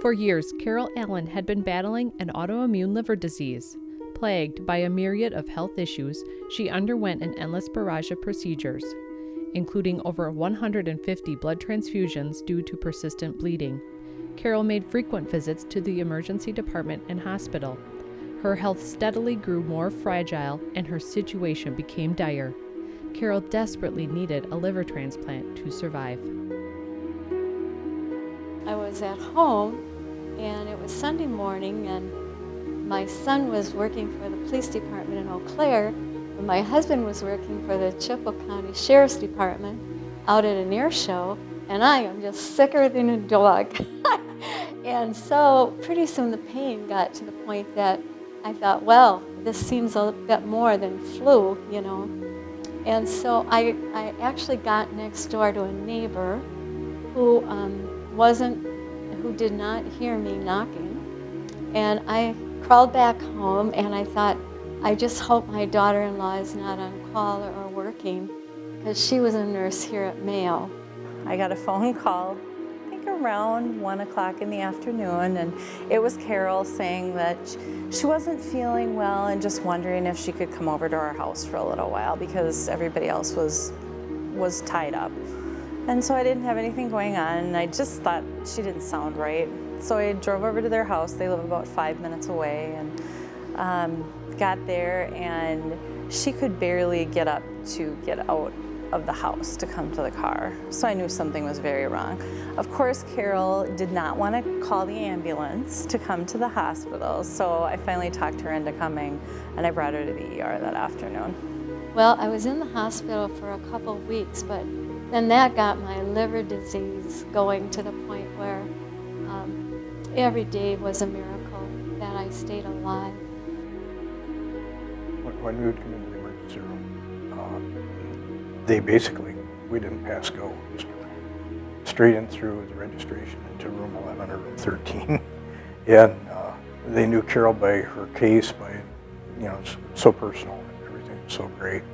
For years, Carol Allen had been battling an autoimmune liver disease. Plagued by a myriad of health issues, she underwent an endless barrage of procedures, including over 150 blood transfusions due to persistent bleeding. Carol made frequent visits to the emergency department and hospital. Her health steadily grew more fragile, and her situation became dire. Carol desperately needed a liver transplant to survive. I was at home, and it was Sunday morning, and my son was working for the police department in Eau Claire, and my husband was working for the Chippewa County Sheriff's Department out at an air show, and I am just sicker than a dog. And so pretty soon the pain got to the point that I thought, well, this seems a bit more than flu, you know. And so I actually got next door to a neighbor who did not hear me knocking. And I crawled back home, and I thought, I just hope my daughter-in-law is not on call or working, because she was a nurse here at Mayo. I got a phone call, I think around 1 o'clock in the afternoon, and it was Carol saying that she wasn't feeling well and just wondering if she could come over to our house for a little while because everybody else was tied up. And so I didn't have anything going on, and I just thought she didn't sound right. So I drove over to their house. They live about 5 minutes away, and got there, and she could barely get up to get out of the house to come to the car. So I knew something was very wrong. Of course, Carol did not want to call the ambulance to come to the hospital, so I finally talked her into coming, and I brought her to the ER that afternoon. Well, I was in the hospital for a couple weeks, but then that got my liver disease going to the point where every day was a miracle that I stayed alive. When we would come into the emergency room, we didn't pass go, just straight in through the registration into room 11 or room 13. And they knew Carol by her case, so personal, and everything was so great.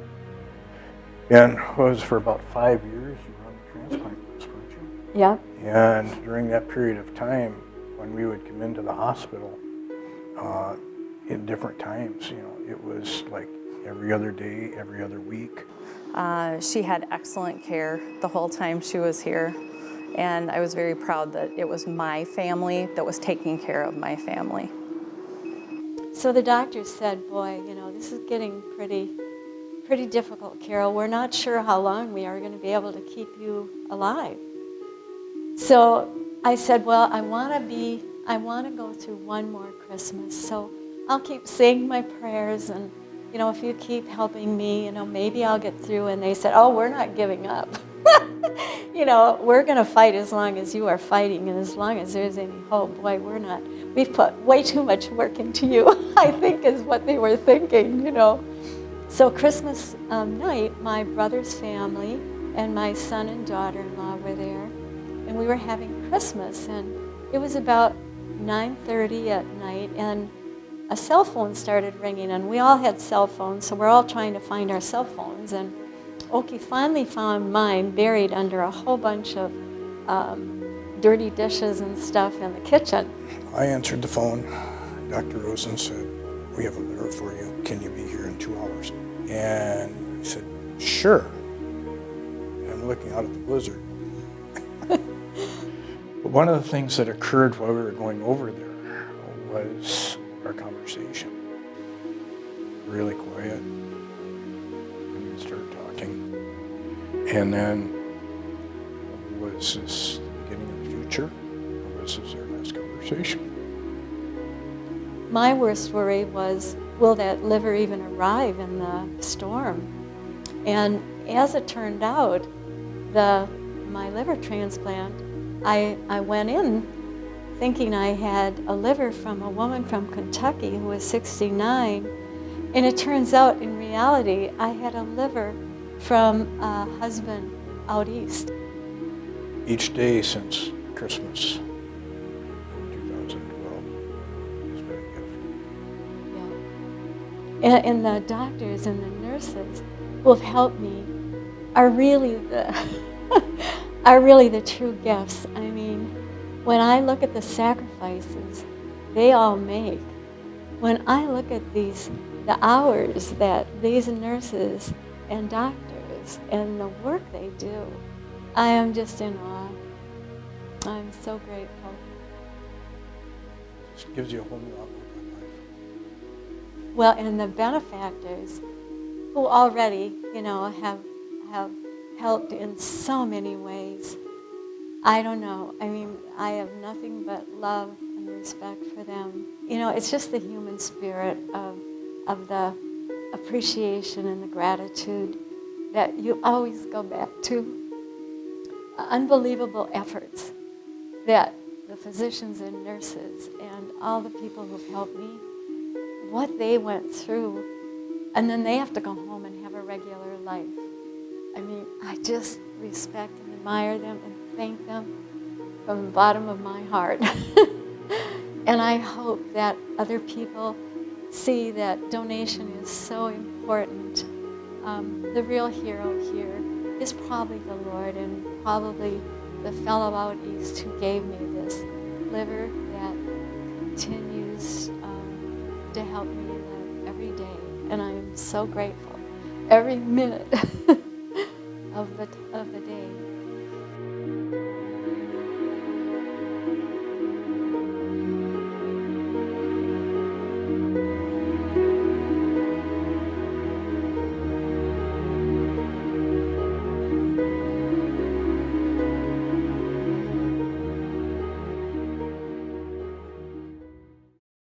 And it was for about 5 years you were on the transplant list, weren't you? Yeah. And during that period of time, when we would come into the hospital, in different times, it was like every other day, every other week. She had excellent care the whole time she was here, and I was very proud that it was my family that was taking care of my family. So the doctor said, boy, this is getting pretty difficult, Carol. We're not sure how long we are going to be able to keep you alive. So I said, well, I want to go through one more Christmas, so I'll keep saying my prayers, and if you keep helping me, maybe I'll get through. And they said, oh, we're not giving up. We're going to fight as long as you are fighting, and as long as there's any hope. Boy, we're not. We've put way too much work into you, I think is what they were thinking, So Christmas night, my brother's family and my son and daughter-in-law were there, and we were having Christmas, and it was about 9:30 at night, and a cell phone started ringing, and we all had cell phones, so we're all trying to find our cell phones, and Okie finally found mine buried under a whole bunch of dirty dishes and stuff in the kitchen. I answered the phone. Dr. Rosen said, we have a liver for you. Can you be here in 2 hours? And I said, sure. And I'm looking out at the blizzard. But one of the things that occurred while we were going over there was our conversation. Really quiet. And we started talking. And then, was this the beginning of the future? Or was this our last conversation? My worst worry was, will that liver even arrive in the storm? And as it turned out, my liver transplant, I went in thinking I had a liver from a woman from Kentucky who was 69, and it turns out in reality I had a liver from a husband out east. Each day since Christmas of 2012 has been a gift. Yeah. And the doctors and the nurses who have helped me are really the true gifts. I mean, when I look at the sacrifices they all make, when I look at the hours that these nurses and doctors and the work they do, I am just in awe. I'm so grateful. It gives you a whole new outlook on life. Well, and the benefactors who already, have helped in so many ways. I don't know. I mean, I have nothing but love and respect for them. It's just the human spirit of the appreciation and the gratitude that you always go back to. Unbelievable efforts that the physicians and nurses and all the people who've helped me, what they went through, and then they have to go home and have a regular life. I mean, I just respect and admire them and thank them from the bottom of my heart. And I hope that other people see that donation is so important. The real hero here is probably the Lord and probably the fellow out east who gave me this liver that continues to help me live every day. And I am so grateful every minute of the day.